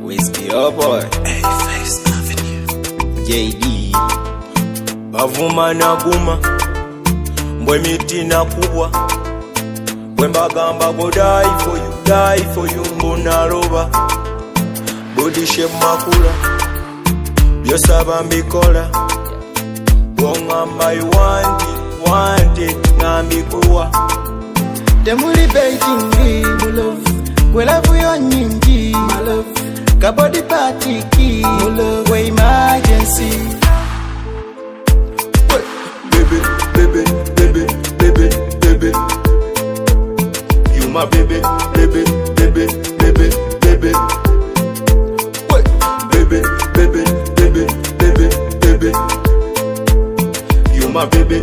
Whiskey, oh boy. Hey, Face Avenue. JD bavuma na guma mbwe miti na kubwa bwe mbagamba go die for you mbona loba budishe makula byosaba mbikola bwongamba you want it ngambikuwa temuli beijing my love gwelavu yo nyingi my love kabody party ki my love we emergency baby you my baby baby what baby you my baby